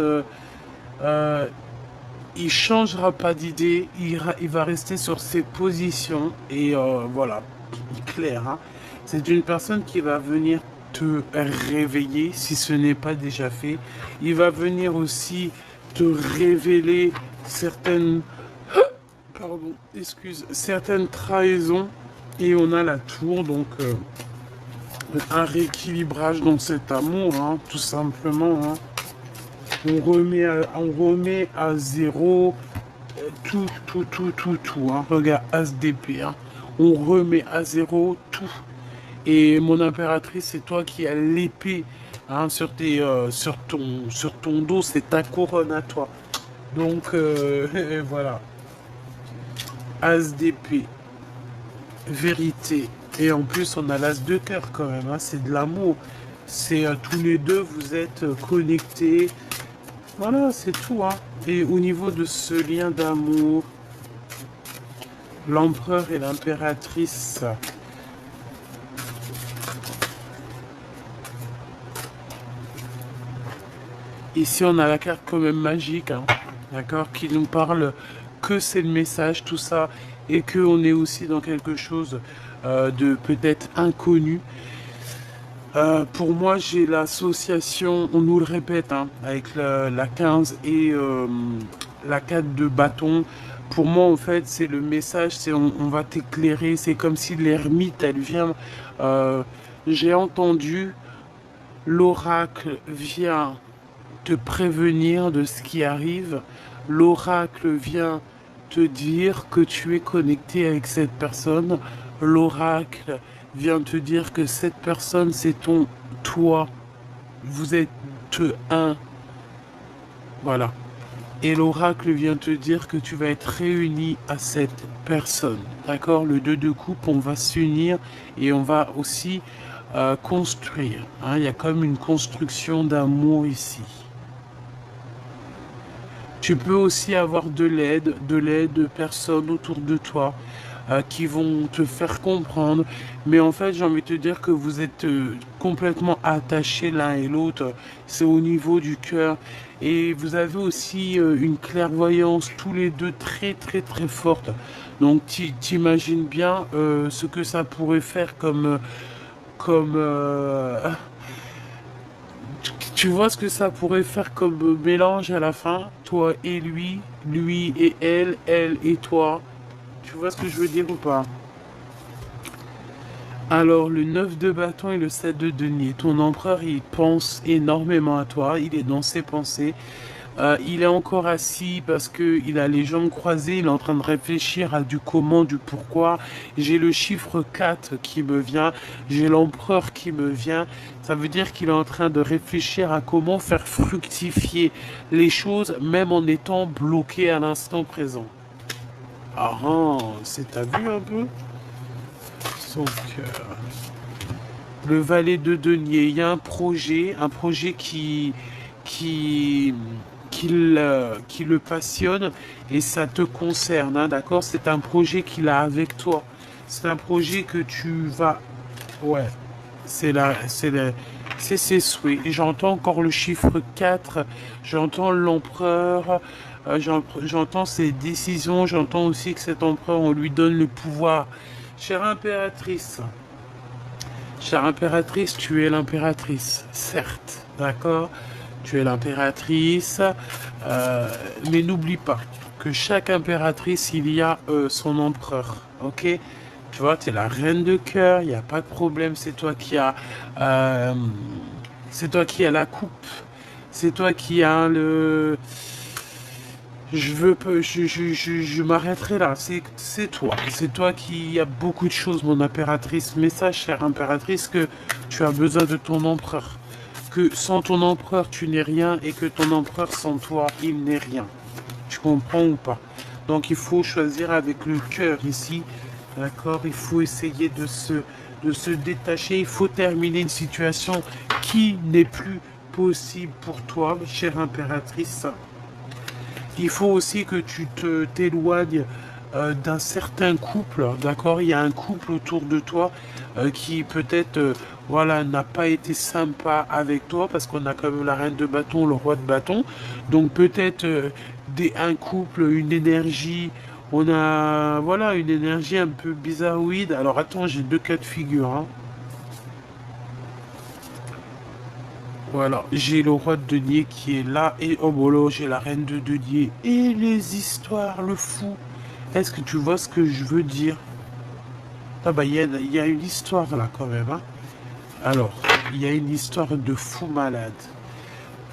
Speaker 1: il changera pas d'idée. Il va rester sur ses positions et voilà, clair. Hein? C'est une personne qui va venir te réveiller si ce n'est pas déjà fait. Il va venir aussi te révéler certaines, pardon, excuse, certaines trahisons. Et on a la tour, donc un rééquilibrage dans cet amour, hein, tout simplement. Hein. On remet à zéro tout, tout, tout, tout, tout. Hein. Regarde, As d'épée. Hein. On remet à zéro tout. Et mon impératrice, c'est toi qui as l'épée hein, sur ton dos, c'est ta couronne à toi. Donc voilà. As d'épée, vérité. Et en plus, on a l'as de cœur quand même. Hein, c'est de l'amour. C'est tous les deux, vous êtes connectés. Voilà, c'est tout. Hein. Et au niveau de ce lien d'amour, l'empereur et l'impératrice. Ici, on a la carte quand même magique, hein, d'accord, qui nous parle que c'est le message, tout ça, et que on est aussi dans quelque chose de peut-être inconnu. Pour moi, j'ai l'association, on nous le répète, hein, avec la 15 et la 4 de bâton. Pour moi, en fait, c'est le message, c'est on va t'éclairer, c'est comme si l'ermite, elle vient. J'ai entendu, l'oracle vient te prévenir de ce qui arrive. L'oracle vient te dire que tu es connecté avec cette personne. L'oracle vient te dire que cette personne, c'est ton toi. Vous êtes un. Voilà. Et l'oracle vient te dire que tu vas être réuni à cette personne. D'accord? Le 2 de coupe, on va s'unir et on va aussi construire. Hein? Il y a comme une construction d'amour ici. Tu peux aussi avoir de l'aide de personnes autour de toi qui vont te faire comprendre. Mais en fait, j'ai envie de te dire que vous êtes complètement attachés l'un et l'autre. C'est au niveau du cœur. Et vous avez aussi une clairvoyance tous les deux très très très forte. Donc t'imagines bien ce que ça pourrait faire comme tu vois ce que ça pourrait faire comme mélange à la fin? Toi et lui et elle et toi. Tu vois ce que je veux dire ou pas? Alors, le 9 de bâton et le 7 de denier. Ton empereur, il pense énormément à toi. Il est dans ses pensées. Il est encore assis parce qu'il a les jambes croisées. Il est en train de réfléchir à du comment, du pourquoi. J'ai le chiffre 4 qui me vient. J'ai l'empereur qui me vient. Ça veut dire qu'il est en train de réfléchir à comment faire fructifier les choses, même en étant bloqué à l'instant présent. Ah, t'as vu un peu? Donc, le valet de denier, il y a un projet qui, qui le passionne et ça te concerne, hein, d'accord? C'est un projet qu'il a avec toi. C'est un projet que tu vas... Ouais, c'est ses souhaits. Et j'entends encore le chiffre 4, j'entends l'empereur, j'entends ses décisions, j'entends aussi que cet empereur, on lui donne le pouvoir. Chère impératrice, tu es l'impératrice, certes, d'accord? Tu es l'impératrice, mais n'oublie pas que chaque impératrice, il y a son empereur, ok? Tu vois, tu es la reine de cœur, il n'y a pas de problème, euh, c'est toi qui as la coupe, c'est toi qui as le... Je m'arrêterai là. C'est toi qui a beaucoup de choses, mon impératrice. Message, chère impératrice, que tu as besoin de ton empereur. Que sans ton empereur, tu n'es rien et que ton empereur, sans toi, il n'est rien. Tu comprends ou pas? Donc, il faut choisir avec le cœur ici. D'accord? Il faut essayer de se détacher. Il faut terminer une situation qui n'est plus possible pour toi, chère impératrice. Il faut aussi que tu t'éloignes d'un certain couple, d'accord? Il y a un couple autour de toi qui peut-être voilà, n'a pas été sympa avec toi parce qu'on a quand même la reine de bâton, le roi de bâton. Donc peut-être un couple, une énergie, on a voilà, une énergie un peu bizarroïde. Alors attends, j'ai deux cas de figure, hein. Voilà, j'ai le roi de denier qui est là et oh bolo, j'ai la reine de denier et les histoires, le fou. Est-ce que tu vois ce que je veux dire? Ah bah il y a une histoire là quand même, hein. Alors, il y a une histoire de fou malade.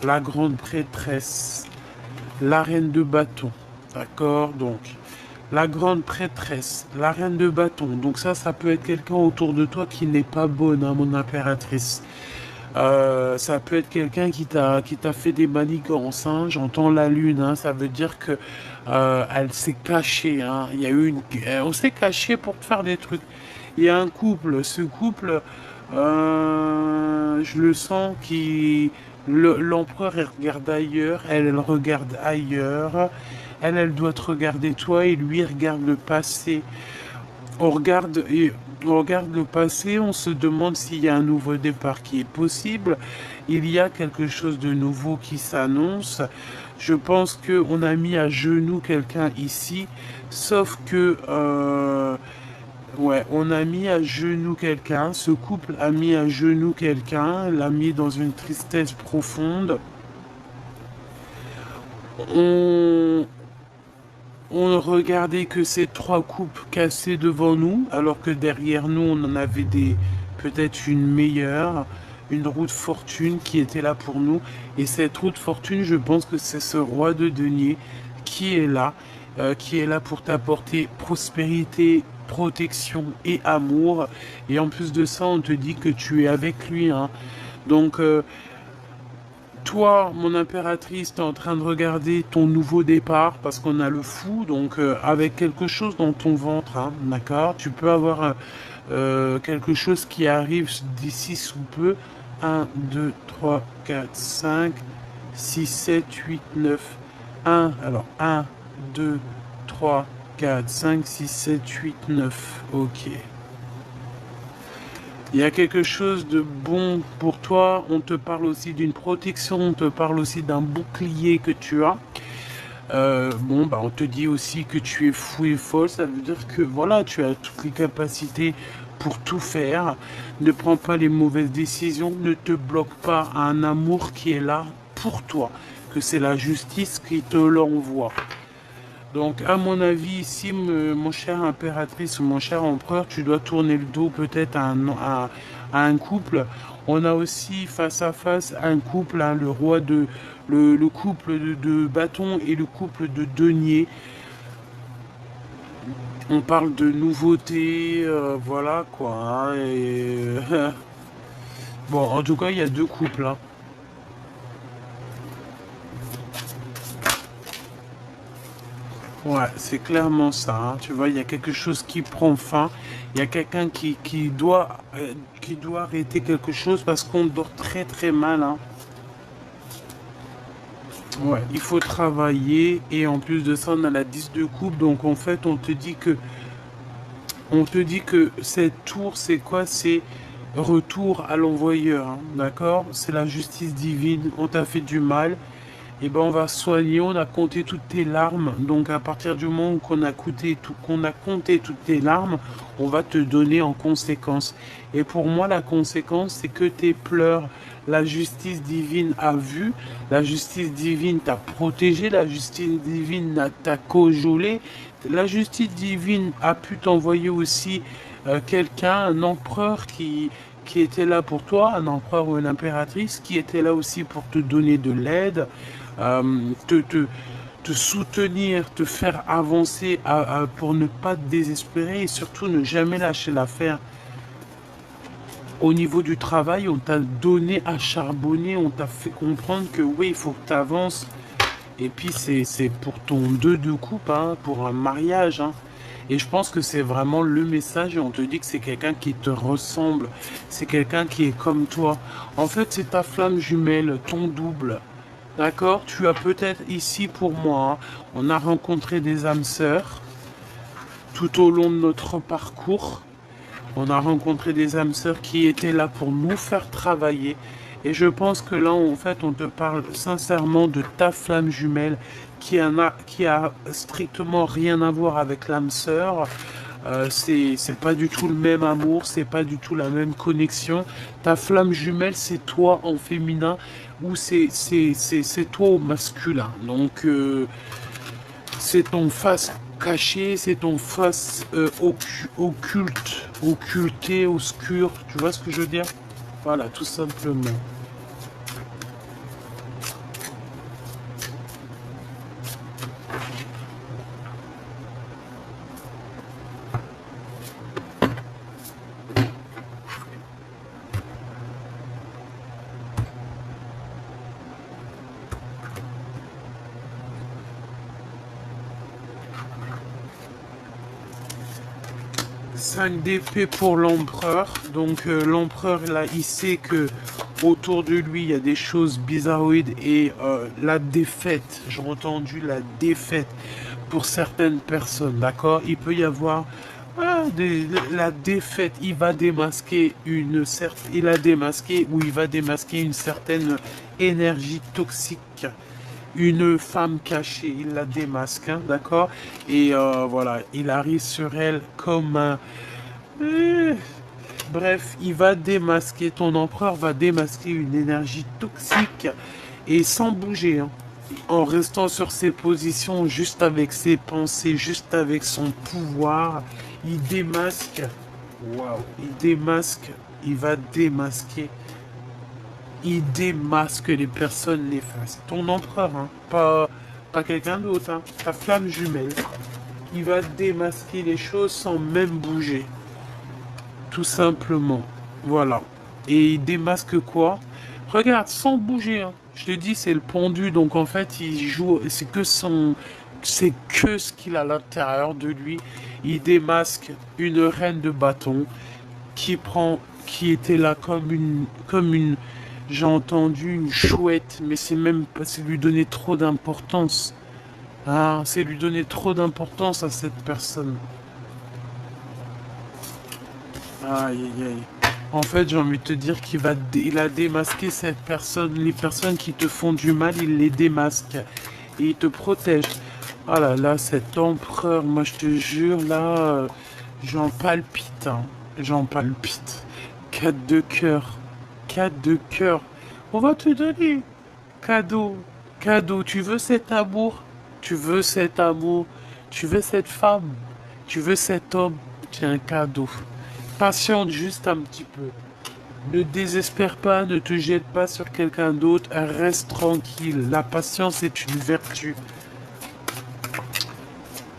Speaker 1: La grande prêtresse, la reine de bâton, d'accord? Donc, la grande prêtresse, la reine de bâton. Donc ça peut être quelqu'un autour de toi qui n'est pas bonne, hein, mon impératrice. Ça peut être quelqu'un qui t'a fait des manigances, hein. J'entends la lune, hein. Ça veut dire que elle s'est cachée, hein. Il y a eu on s'est caché pour te faire des trucs. Il y a un couple, ce couple, je le sens qui l'empereur elle regarde ailleurs, elle regarde ailleurs. Elle doit te regarder toi et lui il regarde le passé. On regarde, on regarde le passé, on se demande s'il y a un nouveau départ qui est possible. Il y a quelque chose de nouveau qui s'annonce. Je pense qu'on a mis à genoux quelqu'un ici, sauf que... ouais, on a mis à genoux quelqu'un, ce couple a mis à genoux quelqu'un, l'a mis dans une tristesse profonde. On, on ne regardait que ces trois coupes cassées devant nous, alors que derrière nous, on en avait peut-être une meilleure, une roue de fortune qui était là pour nous. Et cette roue de fortune, je pense que c'est ce roi de denier qui est là pour t'apporter prospérité protection et amour. Et en plus de ça, on te dit que tu es avec lui, hein. Donc, toi, mon impératrice, tu es en train de regarder ton nouveau départ parce qu'on a le fou, donc avec quelque chose dans ton ventre, hein, d'accord? Tu peux avoir quelque chose qui arrive d'ici sous peu. 1, 2, 3, 4, 5, 6, 7, 8, 9. 1, alors 1, 2, 3, 4, 5, 6, 7, 8, 9. Ok. Il y a quelque chose de bon pour toi. On te parle aussi d'une protection. On te parle aussi d'un bouclier que tu as. Bon, bah, on te dit aussi que tu es fou et folle. Ça veut dire que voilà, tu as toutes les capacités pour tout faire. Ne prends pas les mauvaises décisions. Ne te bloque pas à un amour qui est là pour toi. Que c'est la justice qui te l'envoie. Donc, à mon avis, ici, mon cher impératrice ou mon cher empereur, tu dois tourner le dos peut-être à un couple. On a aussi face à face un couple, hein, le roi de le couple de bâton et le couple de denier. On parle de nouveautés, voilà quoi, hein, bon, en tout cas, il y a deux couples, hein. Ouais, c'est clairement ça, hein. Tu vois, il y a quelque chose qui prend fin. Il y a quelqu'un qui doit arrêter quelque chose parce qu'on dort très très mal, hein. Ouais, il faut travailler et en plus de ça, on a la 10 de coupe. Donc en fait, on te dit que cette tour, c'est quoi? C'est retour à l'envoyeur, hein, d'accord? C'est la justice divine. On t'a fait du mal. Et ben on va soigner, on a compté toutes tes larmes. Donc à partir du moment qu'on a compté toutes tes larmes, on va te donner en conséquence. Et pour moi, la conséquence, c'est que tes pleurs, la justice divine a vu, la justice divine t'a protégé, la justice divine t'a cajolé, la justice divine a pu t'envoyer aussi quelqu'un, un empereur qui était là pour toi, un empereur ou une impératrice, qui était là aussi pour te donner de l'aide, euh, te, te, te soutenir, te faire avancer pour ne pas te désespérer et surtout ne jamais lâcher l'affaire. Au niveau du travail, on t'a donné à charbonner, on t'a fait comprendre que oui, il faut que tu avances. Et puis c'est pour ton 2 de coupe, hein, pour un mariage, hein. Et je pense que c'est vraiment le message et on te dit que c'est quelqu'un qui te ressemble. C'est quelqu'un qui est comme toi. En fait, c'est ta flamme jumelle, ton double. D'accord? Tu as peut-être ici pour moi, hein, on a rencontré des âmes sœurs tout au long de notre parcours. On a rencontré des âmes sœurs qui étaient là pour nous faire travailler. Et je pense que là, en fait, on te parle sincèrement de ta flamme jumelle qui a strictement rien à voir avec l'âme sœur. C'est pas du tout le même amour, c'est pas du tout la même connexion. Ta flamme jumelle, c'est toi en féminin ou c'est toi au masculin. Donc, c'est ton face caché, c'est ton face occulte, occulté, obscur. Tu vois ce que je veux dire? Voilà, tout simplement. Cinq d'épée pour l'empereur. Donc l'empereur là, il sait que autour de lui il y a des choses bizarroïdes et la défaite. J'ai entendu la défaite pour certaines personnes. D'accord, il peut y avoir voilà, la défaite. Il va démasquer il a démasqué ou il va démasquer une certaine énergie toxique. Une femme cachée, il la démasque, hein, d'accord? Et voilà, il arrive sur elle comme un... euh, bref, il va démasquer, ton empereur va démasquer une énergie toxique et sans bouger, hein, en restant sur ses positions, juste avec ses pensées, juste avec son pouvoir, il démasque, waouh, il va démasquer. Il démasque les personnes néfastes. Ton empereur, hein, pas quelqu'un d'autre, hein, ta flamme jumelle. Il va démasquer les choses sans même bouger. Tout simplement. Voilà. Et il démasque quoi? Regarde, sans bouger, hein. Je te dis, c'est le pendu, donc en fait, il joue, c'est que ce qu'il a à l'intérieur de lui. Il démasque une reine de bâton qui était là j'ai entendu une chouette, mais c'est même pas, c'est lui donner trop d'importance. Ah, c'est lui donner trop d'importance à cette personne. Aïe, aïe, aïe. En fait, j'ai envie de te dire il a démasqué cette personne. Les personnes qui te font du mal, il les démasque. Et il te protège. Ah là là, cet empereur, moi je te jure, là, j'en palpite, hein. J'en palpite. 4 de cœur. 4 de cœur. On va te donner. Cadeau. Cadeau. Tu veux cet amour? Tu veux cet amour? Tu veux cette femme? Tu veux cet homme? Tiens, un cadeau. Patiente juste un petit peu. Ne désespère pas, ne te jette pas sur quelqu'un d'autre, reste tranquille. La patience est une vertu.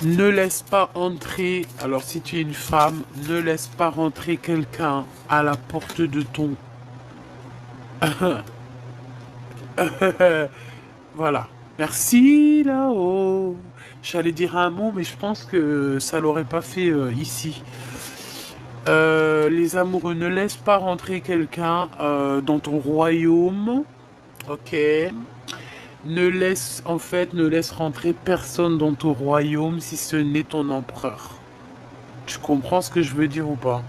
Speaker 1: Ne laisse pas entrer, alors si tu es une femme, ne laisse pas rentrer quelqu'un à la porte de ton... Voilà. Merci là-haut. J'allais dire un mot, mais je pense que ça l'aurait pas fait ici. Les amoureux, ne laisse pas rentrer quelqu'un dans ton royaume. Ok. Ne laisse rentrer personne dans ton royaume si ce n'est ton empereur. Tu comprends ce que je veux dire ou pas?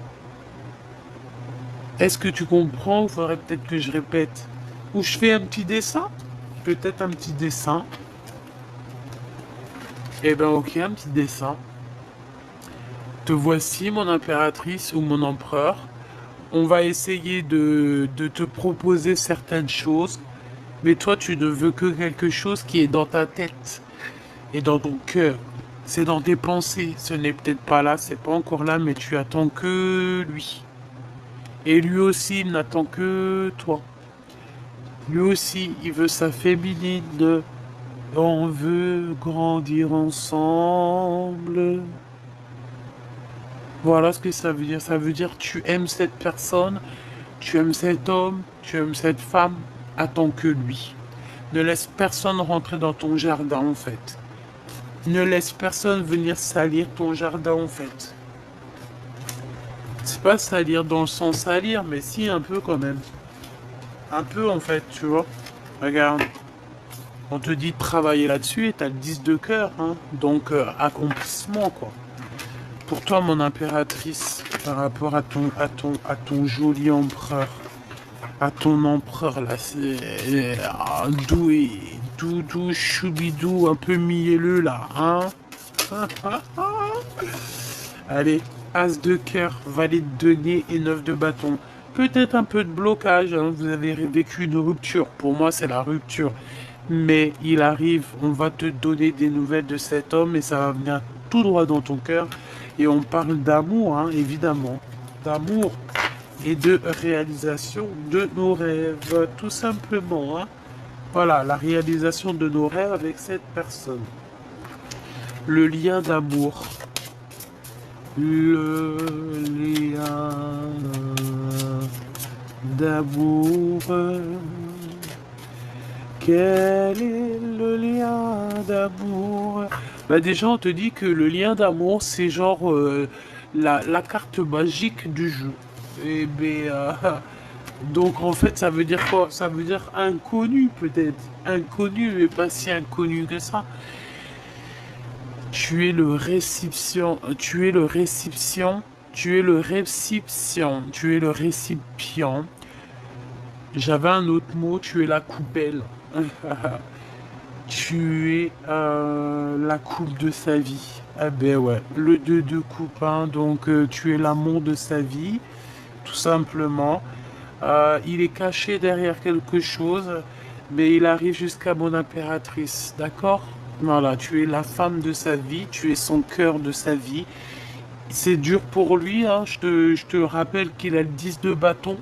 Speaker 1: Est-ce que tu comprends ou faudrait peut-être que je répète? Ou je fais un petit dessin? Peut-être un petit dessin. Eh ben ok, un petit dessin. Te voici mon impératrice ou mon empereur. On va essayer de te proposer certaines choses. Mais toi, tu ne veux que quelque chose qui est dans ta tête et dans ton cœur. C'est dans tes pensées. Ce n'est peut-être pas là, c'est pas encore là, mais tu attends que lui. Et lui aussi, il n'attend que toi. Lui aussi, il veut sa féminine. On veut grandir ensemble. Voilà ce que ça veut dire. Ça veut dire tu aimes cette personne, tu aimes cet homme, tu aimes cette femme. Attends que lui. Ne laisse personne rentrer dans ton jardin en fait. Ne laisse personne venir salir ton jardin en fait. C'est pas salir dans le sens salir, mais si un peu quand même. Un peu en fait, tu vois. Regarde. On te dit de travailler là-dessus et t'as le 10 de cœur, hein. Donc accomplissement quoi. Pour toi mon impératrice, par rapport à ton joli empereur. À ton empereur là, c'est doué, doudou, choubidou, un peu mielleux là, hein. Allez, as de cœur, valet de denier et 9 de bâton. Peut-être un peu de blocage, hein. Vous avez vécu une rupture, pour moi c'est la rupture. Mais il arrive, on va te donner des nouvelles de cet homme et ça va venir tout droit dans ton cœur. Et on parle d'amour, hein, évidemment. D'amour et de réalisation de nos rêves, tout simplement. Hein. Voilà, la réalisation de nos rêves avec cette personne. Le lien d'amour. Le lien d'amour. Quel est le lien d'amour? Bah déjà, on te dit que le lien d'amour, c'est genre la carte magique du jeu. Et ben, donc en fait, ça veut dire quoi? Ça veut dire inconnu peut-être. Inconnu, mais pas si inconnu que ça. Tu es le récipient. Tu es le récipient. Tu es le récipient. Tu es le récipient. J'avais un autre mot. Tu es la coupelle. Tu es la coupe de sa vie. Ah ben ouais. Le 2 de coupe. Hein, donc tu es l'amour de sa vie. Tout simplement. Il est caché derrière quelque chose, mais il arrive jusqu'à mon impératrice, d'accord? Voilà, tu es la femme de sa vie, tu es son cœur de sa vie. C'est dur pour lui, hein. Je te rappelle qu'il a le 10 de bâton.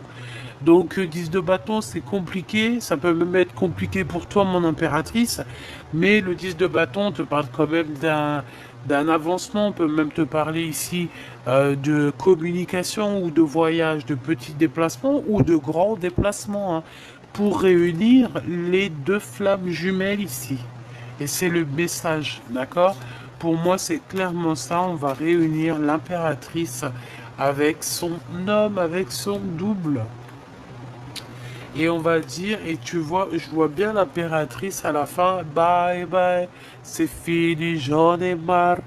Speaker 1: Donc 10 de bâton, c'est compliqué. Ça peut même être compliqué pour toi, mon impératrice. Mais le 10 de bâton te parle quand même d'un avancement. On peut même te parler ici de communication ou de voyage, de petits déplacements ou de grands déplacements, hein, pour réunir les deux flammes jumelles ici. Et c'est le message, d'accord? Pour moi, c'est clairement ça. On va réunir l'impératrice avec son homme, avec son double. Et on va dire, et tu vois, je vois bien l'impératrice à la fin, bye bye, c'est fini, j'en ai marre.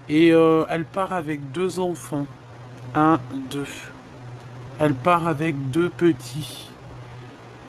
Speaker 1: Et elle part avec deux enfants. Un, deux. Elle part avec deux petits.